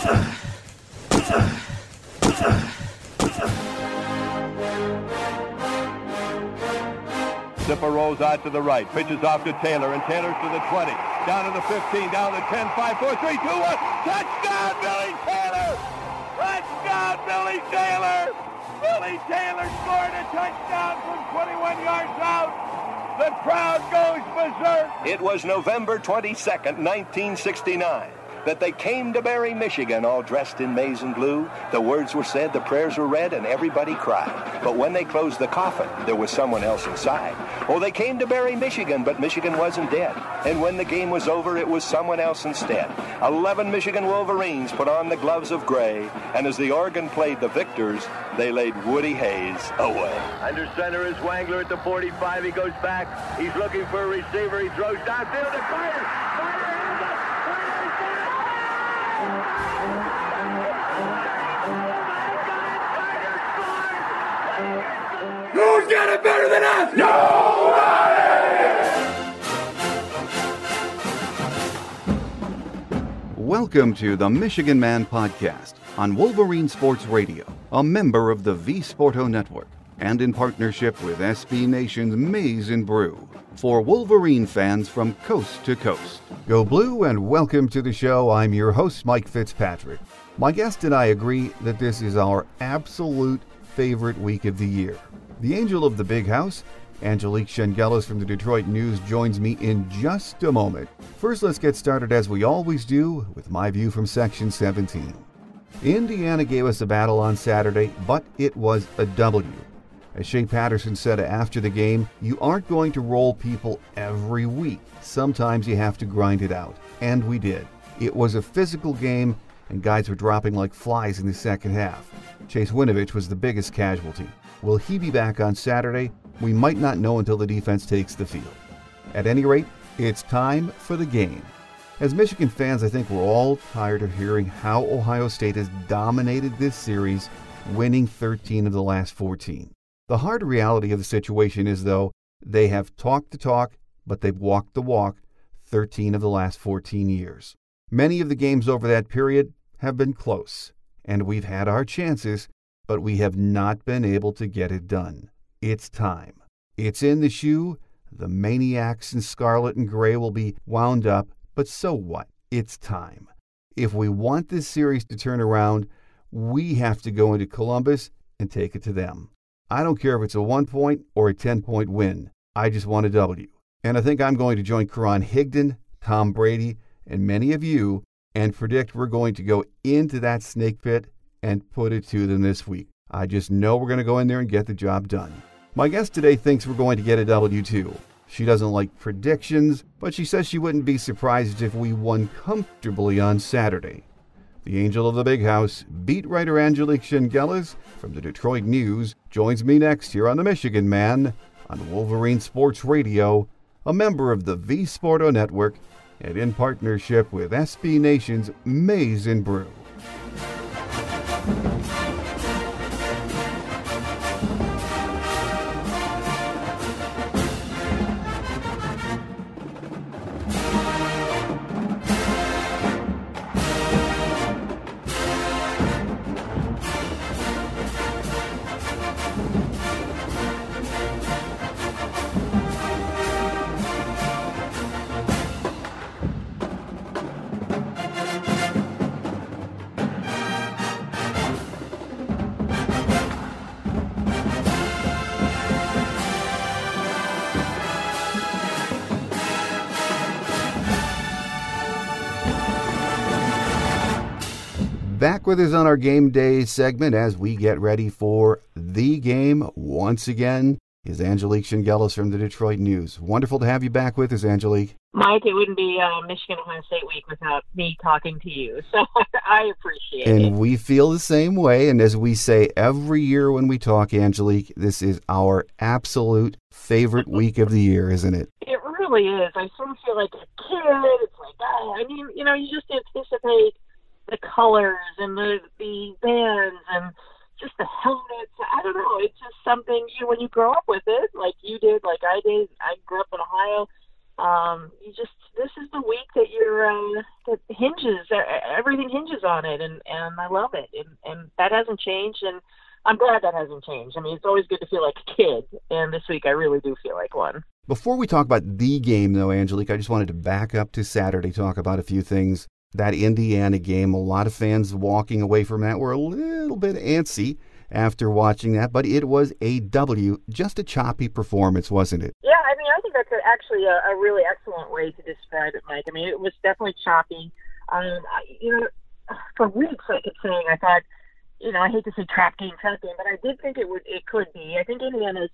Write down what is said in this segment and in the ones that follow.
Zipper rolls out to the right, pitches off to Taylor, and Taylor's to the 20, down to the 15, down to the 10, 5, 4, 3, 2, 1. Touchdown, Billy Taylor! Touchdown, Billy Taylor! Billy Taylor scored a touchdown from 21 yards out. The crowd goes berserk. It was November 22nd, 1969. That they came to Barry, Michigan, all dressed in maize and blue. The words were said, the prayers were read, and everybody cried. But when they closed the coffin, there was someone else inside. Oh, they came to Barry, Michigan, but Michigan wasn't dead. And when the game was over, it was someone else instead. 11 Michigan Wolverines put on the gloves of gray, and as the organ played the victors, they laid Woody Hayes away. Under center is Wangler at the 45. He goes back. He's looking for a receiver. He throws downfield to Carter. Who's got it better than us? Nobody! Welcome to the Michigan Man Podcast on Wolverine Sports Radio, a member of the V-Sporto Network, and in partnership with SB Nation's Maize and Brew, for Wolverine fans from coast to coast. Go Blue and welcome to the show. I'm your host, Mike Fitzpatrick. My guest and I agree that this is our absolute favorite week of the year. The angel of the big house, Angelique Chengelis from the Detroit News, joins me in just a moment. First, let's get started as we always do with my view from Section 17. Indiana gave us a battle on Saturday, but it was a W. As Shea Patterson said after the game, you aren't going to roll people every week. Sometimes you have to grind it out. And we did. It was a physical game, and guys were dropping like flies in the second half. Chase Winovich was the biggest casualty. Will he be back on Saturday? We might not know until the defense takes the field. At any rate, it's time for the game. As Michigan fans, I think we're all tired of hearing how Ohio State has dominated this series, winning 13 of the last 14. The hard reality of the situation is, though, they have talked the talk, but they've walked the walk 13 of the last 14 years. Many of the games over that period have been close, and we've had our chances, but we have not been able to get it done. It's time. It's in the shoe. The maniacs in scarlet and gray will be wound up, but so what? It's time. If we want this series to turn around, we have to go into Columbus and take it to them. I don't care if it's a 1-point or a 10-point win. I just want a W. And I think I'm going to join Karan Higdon, Tom Brady, and many of you and predict we're going to go into that snake pit and put it to them this week. I just know we're going to go in there and get the job done. My guest today thinks we're going to get a W too. She doesn't like predictions, but she says she wouldn't be surprised if we won comfortably on Saturday. The angel of the big house, beat writer Angelique Chengelis from the Detroit News, joins me next here on the Michigan Man on Wolverine Sports Radio, a member of the V-Sporto Network, and in partnership with SB Nation's Maize and Brew. Back with us on our Game Day segment as we get ready for the game once again is Angelique Chengelis from the Detroit News. Wonderful to have you back with us, Angelique. Mike, it wouldn't be Michigan-Ohio State week without me talking to you, so I appreciate it. And we feel the same way, and as we say every year when we talk, Angelique, this is our absolute favorite week of the year, isn't it? It really is. I sort of feel like a kid. It's like, you just anticipate the colors and the bands and just the helmets. I don't know. It's just something, when you grow up with it, like you did, like I did. I grew up in Ohio. This is the week that that everything hinges on it, and I love it, and that hasn't changed, and I'm glad that hasn't changed. I mean, it's always good to feel like a kid, and this week I really do feel like one. Before we talk about the game, though, Angelique, I just wanted to back up to Saturday, talk about a few things. That Indiana game, a lot of fans walking away from that were a little bit antsy after watching that, but it was a W, just a choppy performance, wasn't it? Yeah, I mean, I think that's actually a really excellent way to describe it, Mike. I mean, it was definitely choppy. For weeks I kept saying, I thought, I hate to say trap game, but I did think it could be. I think Indiana's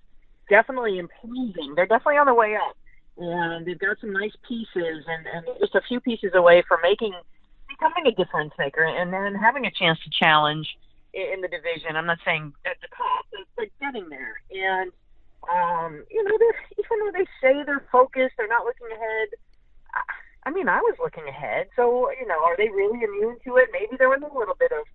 definitely improving. They're definitely on the way up, and they've got some nice pieces, and just a few pieces away from becoming a difference maker, and then having a chance to challenge in the division. I'm not saying at the top, but getting there. And even though they say they're focused, they're not looking ahead. I mean, I was looking ahead, so are they really immune to it? Maybe there was a little bit of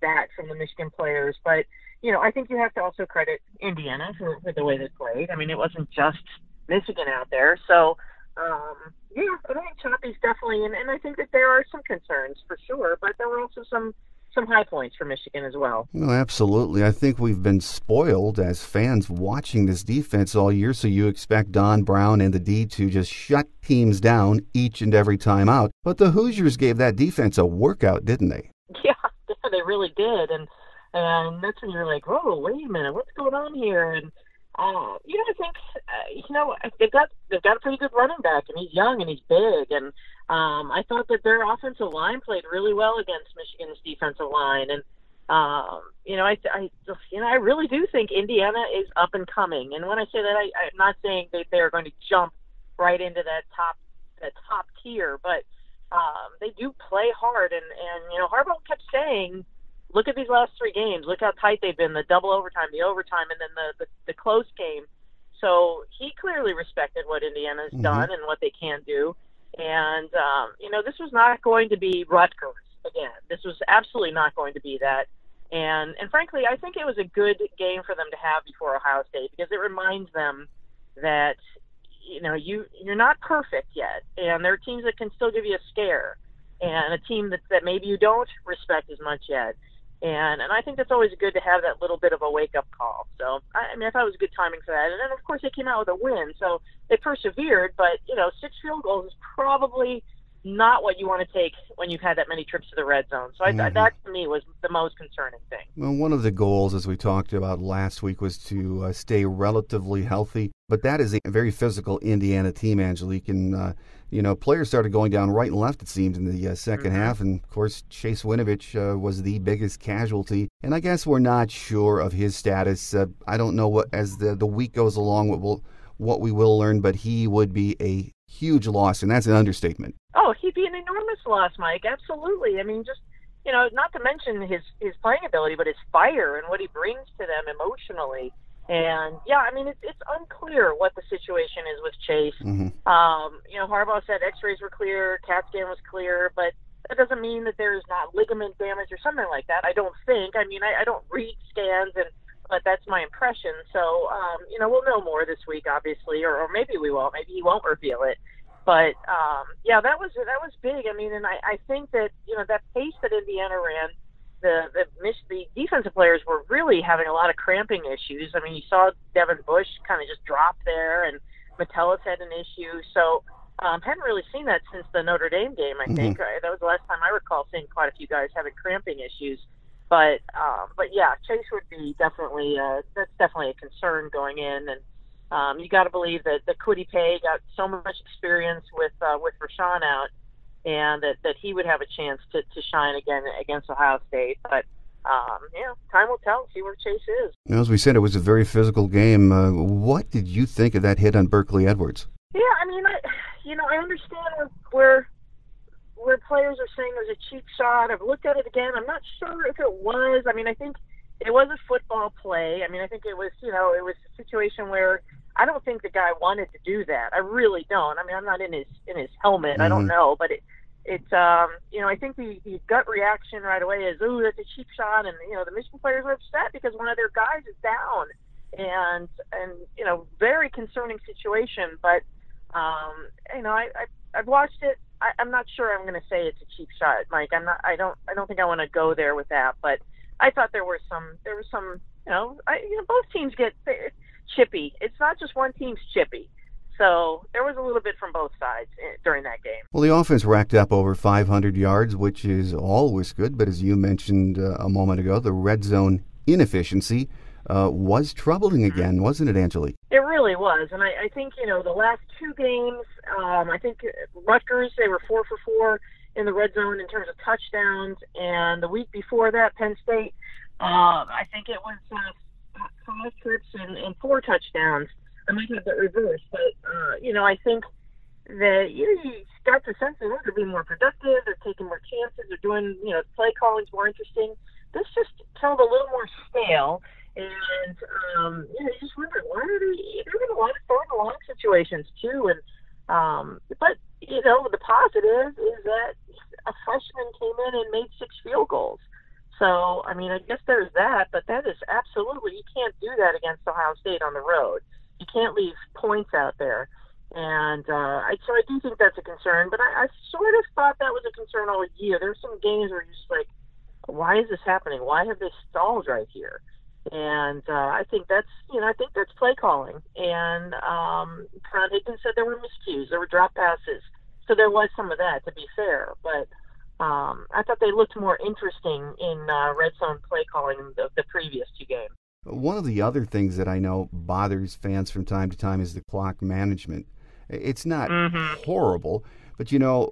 that from the Michigan players, but I think you have to also credit Indiana for the way they played. I mean, it wasn't just Michigan out there. So, I think choppy's definitely, and I think that there are some concerns for sure, but there were also some high points for Michigan as well. Well, absolutely. I think we've been spoiled as fans watching this defense all year, so you expect Don Brown and the D to just shut teams down each and every time out. But the Hoosiers gave that defense a workout, didn't they? Yeah, they really did. And that's when you're like, oh, wait a minute, what's going on here? And I think they've got a pretty good running back, and he's young and he's big. And I thought that their offensive line played really well against Michigan's defensive line. And I really do think Indiana is up and coming. And when I say that, I'm not saying that they're going to jump right into that top tier, but they do play hard. And Harbaugh kept saying, look at these last three games. Look how tight they've been, the double overtime, the overtime, and then the close game. So he clearly respected what Indiana's done and what they can do. And, this was not going to be Rutgers again. This was absolutely not going to be that. And frankly, I think it was a good game for them to have before Ohio State, because it reminds them that, you're not perfect yet. And there are teams that can still give you a scare, and a team that maybe you don't respect as much yet. And I think that's always good to have that little bit of a wake-up call. So, I thought it was good timing for that. And then, of course, they came out with a win. So they persevered, but, 6 field goals is probably not what you want to take when you've had that many trips to the red zone. So that, to me, was the most concerning thing. Well, one of the goals, as we talked about last week, was to stay relatively healthy. But that is a very physical Indiana team, Angelique. And, players started going down right and left, it seems, in the second half. And, of course, Chase Winovich was the biggest casualty. And I guess we're not sure of his status. I don't know what, as the week goes along, what we will learn, but he would be a huge loss, and that's an understatement. Oh, he'd be an enormous loss, Mike. Absolutely. I mean, just, not to mention his playing ability, but his fire and what he brings to them emotionally. And, it's unclear what the situation is with Chase. Harbaugh said x-rays were clear, CAT scan was clear, but that doesn't mean that there's not ligament damage or something like that. I don't think. I don't read scans, but that's my impression. So, we'll know more this week, obviously, or maybe we won't. Maybe he won't reveal it. But, that was big. And I think that, that pace that Indiana ran, the defensive players were really having a lot of cramping issues. You saw Devin Bush kind of just drop there, and Metellus had an issue. So, hadn't really seen that since the Notre Dame game, I think. That was the last time I recall seeing quite a few guys having cramping issues. But yeah, Chase would be definitely that's definitely a concern going in, and you got to believe that Kwity Paye got so much experience with Rashawn out, and that he would have a chance to shine again against Ohio State. But time will tell. See where Chase is. As we said, it was a very physical game. What did you think of that hit on Berkeley Edwards? Yeah, I understand where players are saying it was a cheap shot. I've looked at it again. I'm not sure if it was. I think it was a football play. I think it was, it was a situation where I don't think the guy wanted to do that. I really don't. I'm not in his helmet. I don't know, but it's I think the gut reaction right away is, ooh, that's a cheap shot, and the Michigan players are upset because one of their guys is down. and very concerning situation. But I've watched it. I'm not sure I'm going to say it's a cheap shot, Mike. I don't think I want to go there with that. But I thought there was some. Both teams get chippy. It's not just one team's chippy. So there was a little bit from both sides during that game. Well, the offense racked up over 500 yards, which is always good. But as you mentioned a moment ago, the red zone inefficiency was troubling again, wasn't it, Angelique? It really was. And I think, the last two games, I think Rutgers, they were 4 for 4 in the red zone in terms of touchdowns. And the week before that, Penn State, I think it was 5 trips and 4 touchdowns. I might have that reversed, but, I think that you got the sense that they're being more productive, they're taking more chances, they're doing, play calling's more interesting. This just felt a little more stale, and, you just wonder, why are they're in a lot of third and long situations, too, and, but, the positive is that a freshman came in and made 6 field goals. So, I guess there's that, but that is absolutely, you can't do that against Ohio State on the road. You can't leave points out there. And so I do think that's a concern, but I sort of thought that was a concern all year. There were some games where you're just like, why is this happening? Why have they stalled right here? And I think that's play calling. And Con Higgins said there were miscues, there were drop passes. So there was some of that, to be fair. But I thought they looked more interesting in red zone play calling than the previous 2 games. One of the other things that I know bothers fans from time to time is the clock management. It's not horrible, but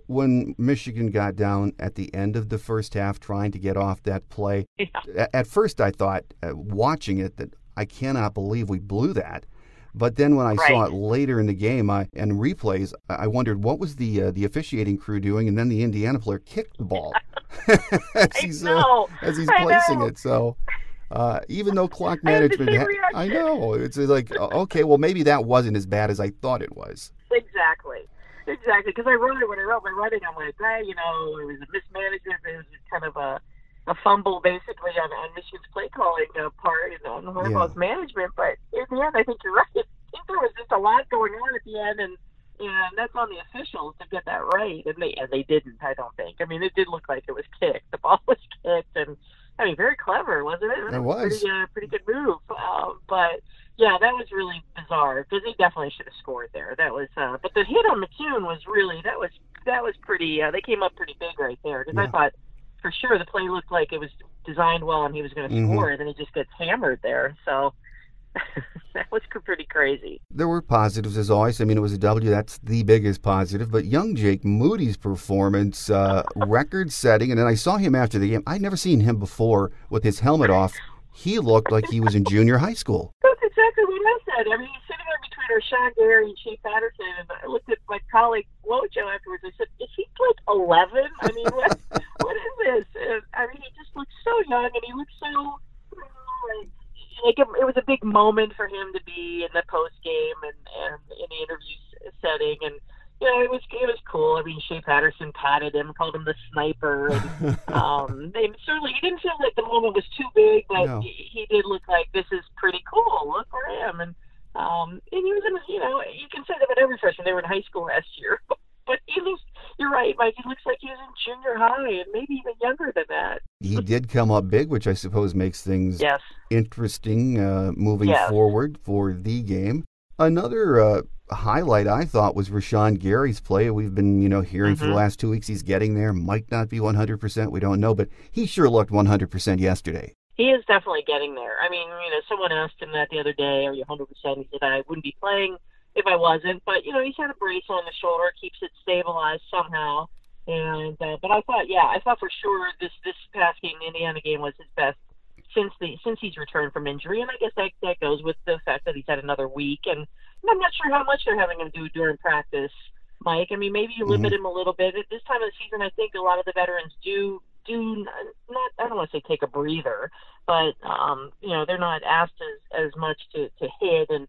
when Michigan got down at the end of the first half trying to get off that play, at first I thought, watching it, that I cannot believe we blew that. But then when I saw it later in the game and replays, I wondered what was the officiating crew doing, and then the Indiana player kicked the ball as he's placing it. So. Even though clock management, I know, it's like, okay, well, maybe that wasn't as bad as I thought it was. Exactly, because when I wrote my writing, I'm like, it was a mismanagement, it was kind of a fumble, basically, on Michigan's play calling part, on Harbaugh's management, but in the end, I think you're right. I think there was just a lot going on at the end, and that's on the officials to get that right, and they didn't, I don't think. It did look like it was kicked. The ball was kicked, and very clever, wasn't it? It was. Pretty good move. But, yeah, that was really bizarre because he definitely should have scored there. That was, but the hit on Mattoon was really, that was pretty, they came up pretty big right there because I thought for sure the play looked like it was designed well and he was going to score, and then he just gets hammered there. So that was pretty crazy. There were positives as always. It was a W. That's the biggest positive. But young Jake Moody's performance, record-setting, and then I saw him after the game. I'd never seen him before with his helmet off. He looked like he was in junior high school. That's exactly what I said. He's sitting there between Rashawn Gary and Shea Patterson, and I looked at my colleague Wojo afterwards. I said, is he like 11? What is this? He just looks so young, and he looks so it was a big moment for him to be in the post game and in the interview setting, and it was cool. Shea Patterson patted him, called him the sniper, and he didn't feel like the moment was too big, but he did look like this is pretty cool. Look for him, and he was in you can say that about every freshman. They were in high school last year, but he looks. You're right, Mike. He looks like he was in junior high and maybe even younger than that. He did come up big, which I suppose makes things interesting moving forward for the game. Another highlight I thought was Rashawn Gary's play. We've been, hearing for the last 2 weeks he's getting there. Might not be 100%. We don't know, but he sure looked 100% yesterday. He is definitely getting there. Someone asked him that the other day, are you 100%? He said, I wouldn't be playing if I wasn't, but he's had a brace on the shoulder, keeps it stabilized somehow. And but I thought for sure this past game, the Indiana game, was his best since he's returned from injury. And I guess that goes with the fact that he's had another week. And I'm not sure how much they're having him do during practice, Mike. Maybe you limit him a little bit at this time of the season. I think a lot of the veterans do not, I don't want to say take a breather, but they're not asked as much to hit and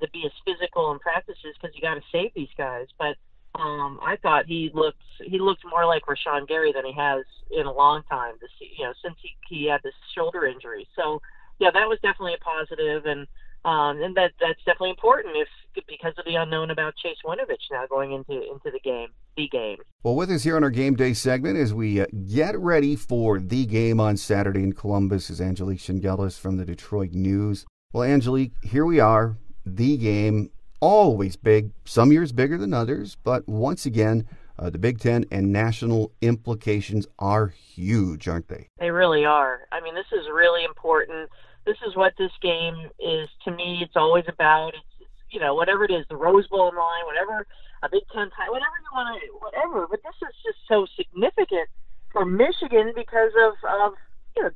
to be as physical in practices because you got to save these guys. But I thought he looked more like Rashawn Gary than he has in a long time. Since he had this shoulder injury. So yeah, that was definitely a positive. And And that's definitely important because of the unknown about Chase Winovich now going into the game. Well, with us here on our game day segment as we get ready for the game on Saturday in Columbus is Angelique Chengelis from the Detroit News. Well, Angelique, here we are, the game, always big, some years bigger than others, but once again, the Big Ten and national implications are huge, aren't they? They really are. I mean, this is really important. This is what this game is to me. It's always about, whatever it is, the Rose Bowl in line, whatever, a Big Ten title, whatever you want to, whatever. But this is just so significant for Michigan because of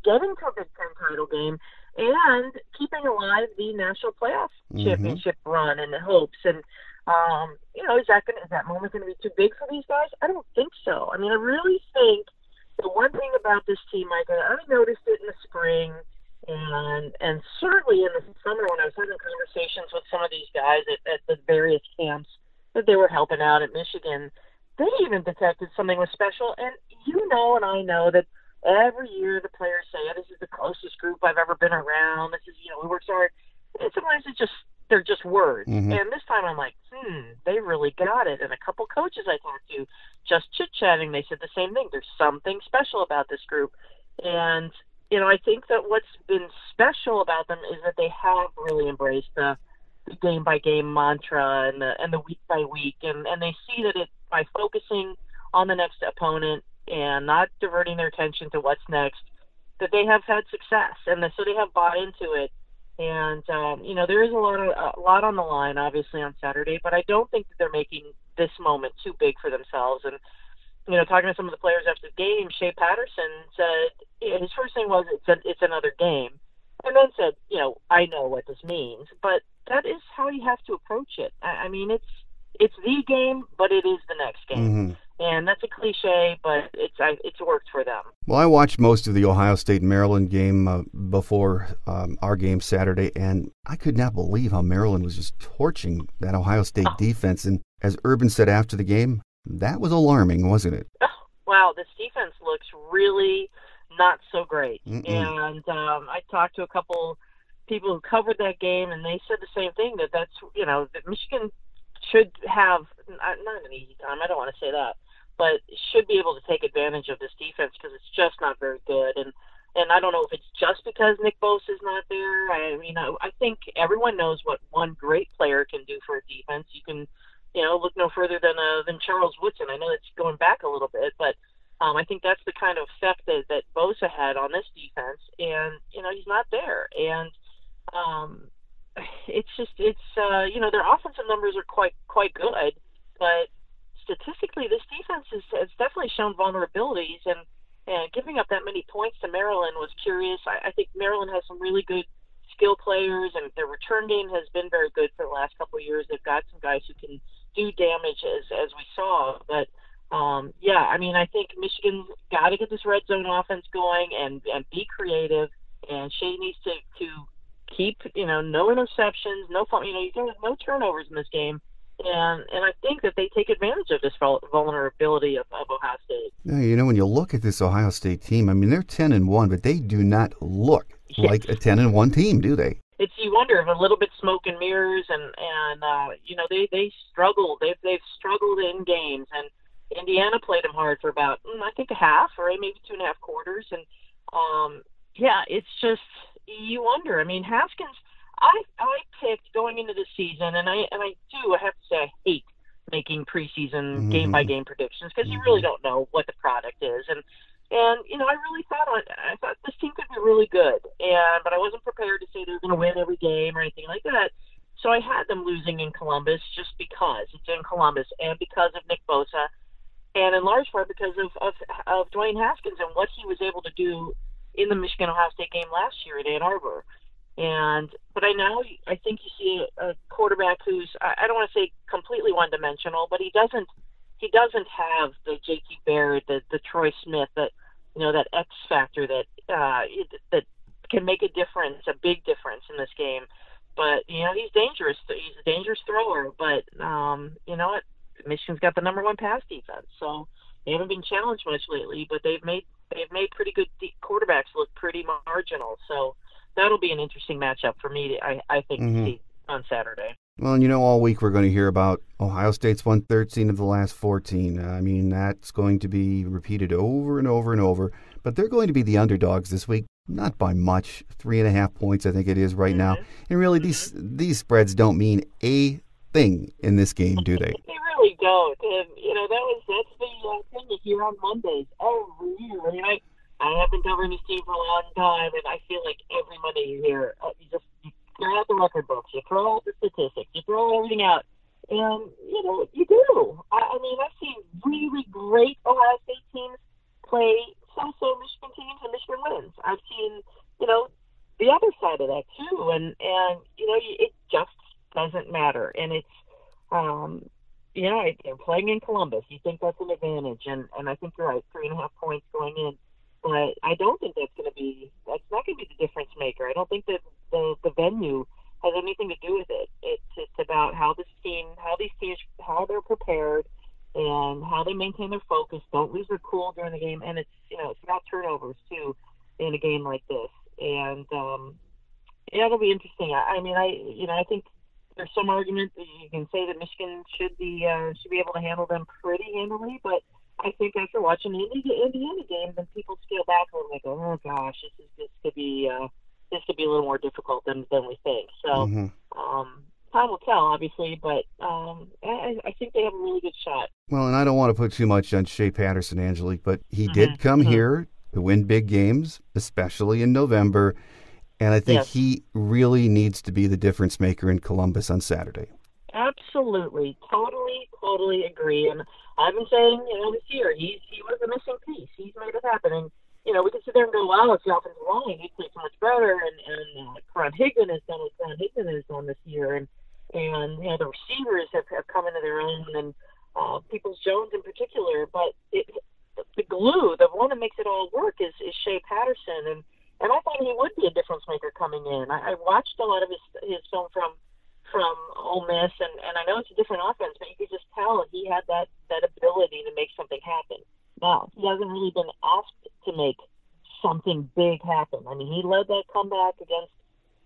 getting to a Big Ten title game and keeping alive the national playoff championship run and the hopes. And is that moment going to be too big for these guys? I don't think so. I mean, I really think the one thing about this team, Mike, I noticed it in the spring. And certainly in the summer when I was having conversations with some of these guys at the various camps that they were helping out at Michigan, they even detected something was special. And and I know that every year the players say, this is the closest group I've ever been around. This is, we work so hard. And sometimes they're just words. And this time I'm like, they really got it. And a couple coaches I talked to, just chit-chatting, they said the same thing. There's something special about this group. And I think that what's been special about them is that they have really embraced the game-by-game mantra and the week-by-week, and they see that by focusing on the next opponent and not diverting their attention to what's next, that they have had success, and so they have bought into it. And there is a lot on the line, obviously, on Saturday, but I don't think that they're making this moment too big for themselves. And talking to some of the players after the game, Shea Patterson said his first thing was it's another game, and then said, I know what this means, but that is how you have to approach it. I mean, it's the game, but it is the next game, and that's a cliche, but it's worked for them. Well, I watched most of the Ohio State-Maryland game before our game Saturday, and I could not believe how Maryland was just torching that Ohio State defense. And as Urban said after the game, that was alarming, wasn't it? Oh, wow, this defense looks really not so great. And I talked to a couple people who covered that game, and they said the same thing, that Michigan should have, not an easy time, I don't want to say that, but should be able to take advantage of this defense because it's just not very good. And I don't know if it's just because Nick Bosa is not there. I mean, I think everyone knows what one great player can do for a defense. You can look no further than Charles Woodson. I know it's going back a little bit, but I think that's the kind of effect that Bosa had on this defense, and he's not there. And their offensive numbers are quite good, but statistically, this defense has definitely shown vulnerabilities, and giving up that many points to Maryland was curious. I think Maryland has some really good skill players, and their return game has been very good for the last couple of years. They've got some guys who can do damage, as we saw. But I mean, I think Michigan's got to get this red zone offense going and be creative. And Shea needs to keep no interceptions, no turnovers in this game. And I think that they take advantage of this vulnerability of Ohio State. Yeah, when you look at this Ohio State team, I mean, they're 10-1, but they do not look like a 10-1 team, do they? You wonder if a little bit smoke and mirrors, and they struggle. They've struggled in games, and Indiana played them hard for about I think a half or maybe 2.5 quarters, and it's just you wonder. I mean, Haskins, I picked going into the season, and I have to say I hate making preseason game by game predictions because you really don't know what the product is, and I really thought this team could be really good, but I wasn't prepared to say they were going to win every game or anything like that. So I had them losing in Columbus just because it's in Columbus and because of Nick Bosa, and in large part because of Dwayne Haskins and what he was able to do in the Michigan-Ohio State game last year at Ann Arbor. But I think you see a quarterback who's, I don't want to say completely one-dimensional, but he doesn't have the J.T. Barrett, the Troy Smith, that X factor that can make a difference, a big difference in this game. But he's dangerous. He's a dangerous thrower. But you know what? Michigan's got the number one pass defense, so they haven't been challenged much lately. But they've made pretty good quarterbacks look pretty marginal. So that that'll be an interesting matchup for me, I think, to see on Saturday. Well, and all week we're going to hear about Ohio State's won 13 of the last 14. I mean, that's going to be repeated over and over and over. But they're going to be the underdogs this week, not by much, 3.5 points, I think it is right now. And really, these spreads don't mean a thing in this game, do they? They really don't. And, that's the thing you hear on Mondays every year. I mean, I have been covering this team for a long time, and I feel like every Monday you hear, you throw out the record books, you throw out the statistics, you throw everything out, and, you do. I mean, I've seen really great Ohio State teams play so-so Michigan teams, and Michigan wins. I've seen, the other side of that, too, and it just doesn't matter. And it's, they're playing in Columbus. You think that's an advantage, and I think you're right, 3.5 points going in. But I don't think that's not going to be the difference maker. I don't think that the venue has anything to do with it. It's about how these teams, how they're prepared and how they maintain their focus, don't lose their cool during the game. And it's about turnovers too in a game like this. And, it'll be interesting. I think there's some argument that you can say that Michigan should be able to handle them pretty handily, but I think after watching the Indiana game, then people scale back a little bit. Go, oh gosh, this could be a little more difficult than we think. So time will tell, obviously, but I think they have a really good shot. Well, and I don't want to put too much on Shea Patterson, Angelique, but he did come here to win big games, especially in November, and I think he really needs to be the difference maker in Columbus on Saturday. Absolutely, totally agree. And I've been saying, this year he was a missing piece. He's made it happen. And we can sit there and go, wow, it's the offensive line. He played so much better. And Karan Higdon has done what Karan Higdon has done this year. And the receivers have come into their own, and Peoples-Jones in particular. But the glue, the one that makes it all work, is Shea Patterson. And I thought he would be a difference maker coming in. I watched a lot of his film from Ole Miss, and I know it's a different offense, but you could just tell he had that ability to make something happen. Now, he hasn't really been asked to make something big happen. I mean, he led that comeback against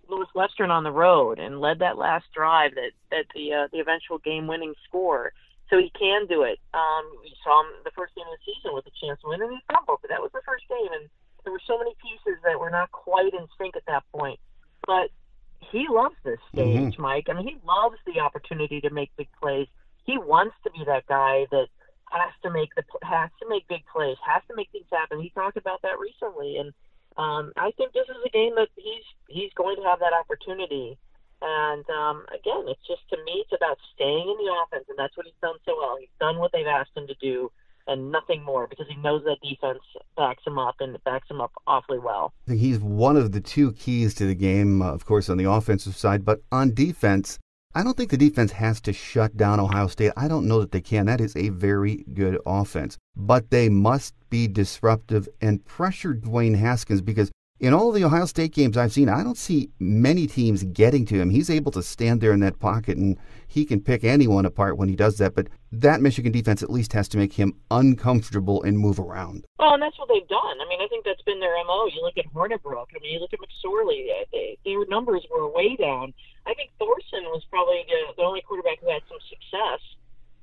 Northwestern on the road and led that last drive that the eventual game-winning score. So he can do it. We saw him the first game of the season with a chance to win, and he fumbled, but that was the first game, and there were so many pieces that were not quite in sync at that point. But he loves this stage, Mike. I mean, he loves the opportunity to make big plays. He wants to be that guy that has to make big plays, has to make things happen. He talked about that recently, and I think this is a game that he's going to have that opportunity. And again, it's just, to me, it's about staying in the offense, and that's what he's done so well. He's done what they've asked him to do, and nothing more, because he knows that defense backs him up, and it backs him up awfully well. I think he's one of the two keys to the game, of course, on the offensive side. But on defense, I don't think the defense has to shut down Ohio State. I don't know that they can. That is a very good offense. But they must be disruptive and pressure Dwayne Haskins, because in all the Ohio State games I've seen, I don't see many teams getting to him. He's able to stand there in that pocket, and he can pick anyone apart when he does that. But that Michigan defense at least has to make him uncomfortable and move around. Well, and that's what they've done. I mean, I think that's been their MO. You look at Hornibrook. I mean, you look at McSorley. Their numbers were way down. I think Thorson was probably the only quarterback who had some success.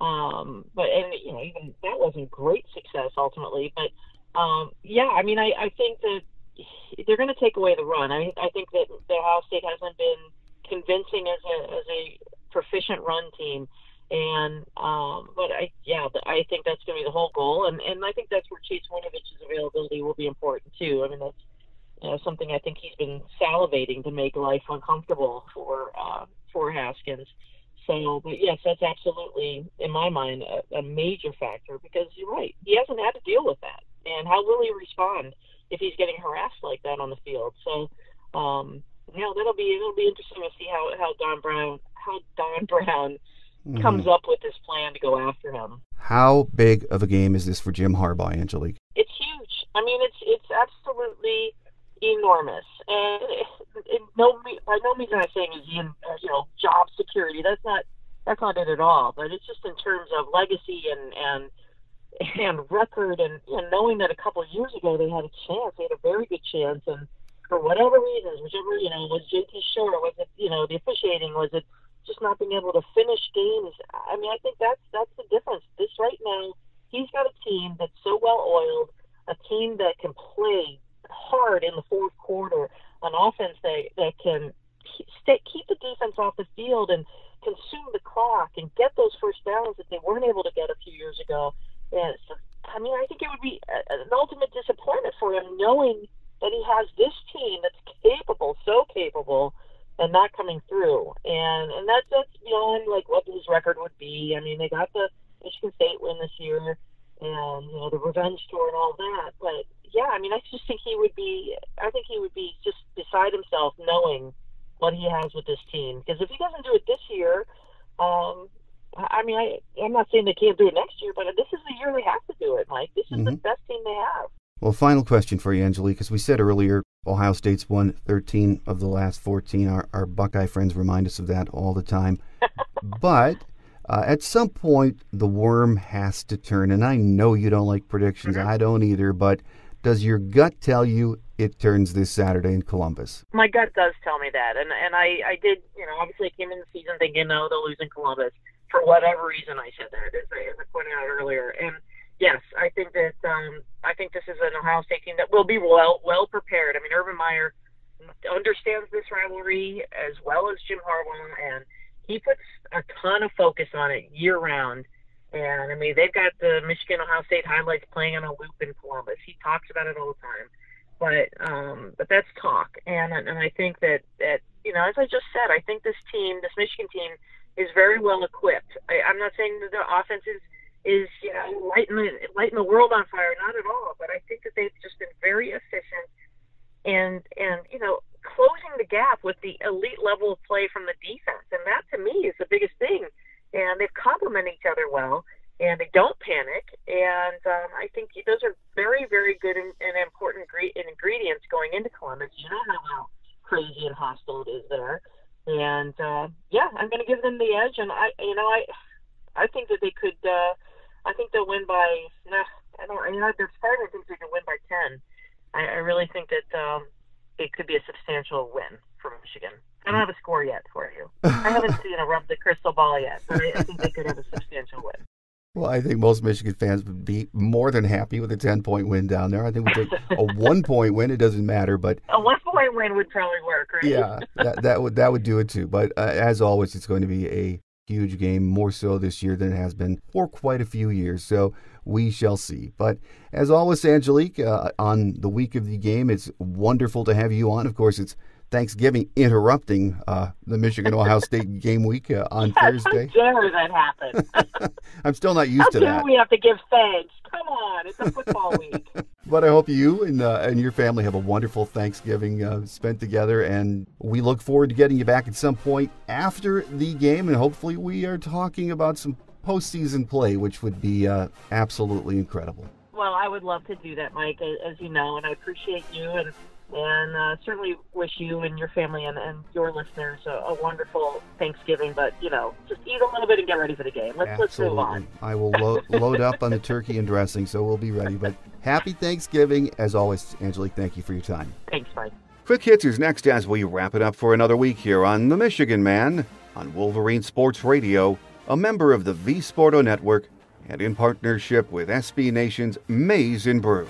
But even that wasn't great success ultimately. But I mean, I think that they're going to take away the run. I think that the Ohio State hasn't been convincing as a proficient run team, and but I think that's going to be the whole goal, and I think that's where Chase Winovich's availability will be important too. I mean, that's something I think he's been salivating to make life uncomfortable for Haskins. So, but yes, that's absolutely, in my mind, a major factor, because you're right, he hasn't had to deal with that, and how will he respond if he's getting harassed like that on the field? So, it'll be interesting to see how Don Brown comes up with this plan to go after him. How big of a game is this for Jim Harbaugh, Angelique? It's huge. I mean, it's absolutely enormous, and by no means am I saying is he in job security. That's not it at all. But it's just in terms of legacy and record, and knowing that a couple of years ago they had a chance, they had a very good chance, and for whatever reasons, whichever, was JT short, was it, the officiating, was it just not being able to finish games? I mean, I think that's the difference. This right now, he's got a team that's so well-oiled, a team that can play hard in the fourth quarter, an offense that can keep the defense off the field and consume the clock and get those first downs that they weren't able to get a few years ago. And so, I mean, I think it would be an ultimate disappointment for him knowing that he has this team that's capable, so capable, and not coming through. And that's beyond like what his record would be. I mean, they got the Michigan State win this year, and the revenge tour and all that. But yeah, I mean, I just think he would be just beside himself knowing what he has with this team. Because if he doesn't do it this year, I mean, I'm not saying they can't do it next year, but this is the year they have to do it, Mike. This is the best team they have. Well, final question for you, Angelique. As we said earlier, Ohio State's won 13 of the last 14. Our Buckeye friends remind us of that all the time. But at some point, the worm has to turn. And I know you don't like predictions. I don't either. But does your gut tell you it turns this Saturday in Columbus? My gut does tell me that. And I did, obviously I came in the season thinking, no, they'll lose in Columbus. For whatever reason, I said that, as I pointed out earlier. And yes, I think that this is an Ohio State team that will be well prepared. I mean, Urban Meyer understands this rivalry as well as Jim Harbaugh, and he puts a ton of focus on it year round. And I mean, they've got the Michigan Ohio State highlights playing on a loop in Columbus. He talks about it all the time. But that's talk, and I think that as I just said, I think this Michigan team, is very well equipped. I'm not saying that the offense is lighting the world on fire, not at all. But I think that they've just been very efficient and closing the gap with the elite level of play from the defense, and that to me is the biggest thing. And they've complemented each other well, and they don't panic. And I think those are very, very good and important ingredients going into Columbus. You know how crazy and hostile it is there. And I'm going to give them the edge. And I think that they could. I think they'll win by. There's part of me thinks they can win by 10. I really think that it could be a substantial win for Michigan. I don't have a score yet for you. I haven't rubbed the crystal ball yet, but I think they could have a substantial win. Well, I think most Michigan fans would be more than happy with a 10-point win down there. I think we take a 1-point win. It doesn't matter, but a 1-point win would probably work, right? Yeah, that would do it too. But as always, it's going to be a huge game, more so this year than it has been for quite a few years. So we shall see. But as always, Angelique, on the week of the game, it's wonderful to have you on. Of course, it's Thanksgiving interrupting the Michigan-Ohio State game week on Thursday. How dare that happen? I'm still not used to that. How dare we have to give thanks? Come on, it's a football week. But I hope you and your family have a wonderful Thanksgiving spent together, and we look forward to getting you back at some point after the game, and hopefully we are talking about some postseason play, which would be absolutely incredible. Well, I would love to do that, Mike, as you know, and I appreciate you and certainly wish you and your family and your listeners a wonderful Thanksgiving. But, just eat a little bit and get ready for the game. Let's move on. I will load up on the turkey and dressing, so we'll be ready. But happy Thanksgiving. As always, Angelique, thank you for your time. Thanks, Mike. Quick Hits is next as we wrap it up for another week here on The Michigan Man on Wolverine Sports Radio, a member of the V Sporto Network, and in partnership with SB Nation's Maize and Brew.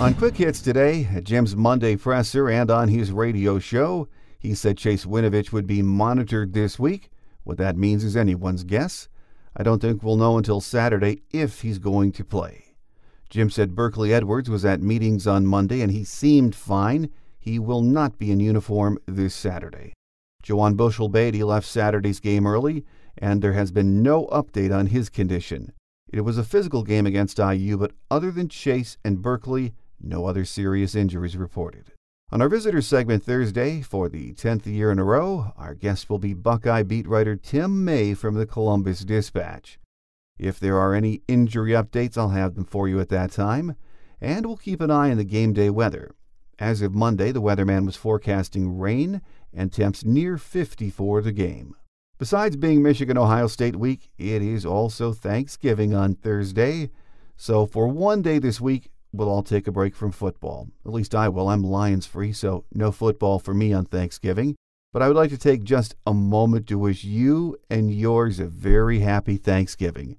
On Quick Hits today, at Jim's Monday presser and on his radio show, he said Chase Winovich would be monitored this week. What that means is anyone's guess. I don't think we'll know until Saturday if he's going to play. Jim said Berkeley Edwards was at meetings on Monday and he seemed fine. He will not be in uniform this Saturday. Jawan Bushell-Beatty left Saturday's game early, and there has been no update on his condition. It was a physical game against IU, but other than Chase and Berkeley, no other serious injuries reported. On our visitor segment Thursday, for the 10th year in a row, our guest will be Buckeye beat writer Tim May from the Columbus Dispatch. If there are any injury updates, I'll have them for you at that time, and we'll keep an eye on the game day weather. As of Monday, the weatherman was forecasting rain and temps near 50 for the game. Besides being Michigan-Ohio State week, it is also Thanksgiving on Thursday, so for one day this week, we'll all take a break from football. At least I will. I'm Lions-free, so no football for me on Thanksgiving. But I would like to take just a moment to wish you and yours a very happy Thanksgiving.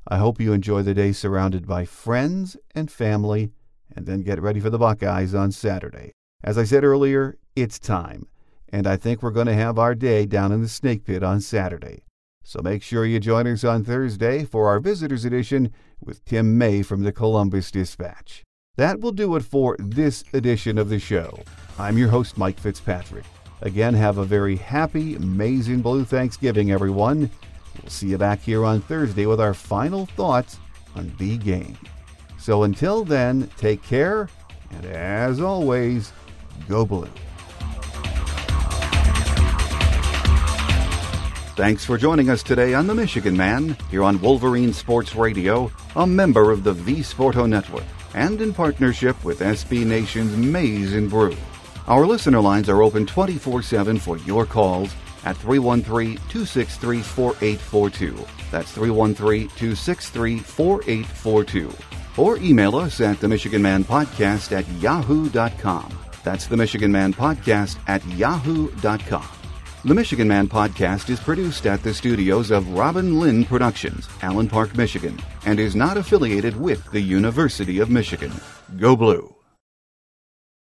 I hope you enjoy the day surrounded by friends and family, and then get ready for the Buckeyes on Saturday. As I said earlier, it's time, and I think we're going to have our day down in the Snake Pit on Saturday. So make sure you join us on Thursday for our Visitors Edition with Tim May from the Columbus Dispatch. That will do it for this edition of the show. I'm your host, Mike Fitzpatrick. Again, have a very happy, amazing Blue Thanksgiving, everyone. We'll see you back here on Thursday with our final thoughts on the game. So until then, take care, and as always, go Blue. Thanks for joining us today on The Michigan Man, here on Wolverine Sports Radio, a member of the V Sporto Network, and in partnership with SB Nation's Maize and Brew. Our listener lines are open 24/7 for your calls at 313-263-4842. That's 313-263-4842. Or email us at themichiganmanpodcast@yahoo.com. That's themichiganmanpodcast@yahoo.com. The Michigan Man Podcast is produced at the studios of Robin Lynn Productions, Allen Park, Michigan, and is not affiliated with the University of Michigan. Go Blue!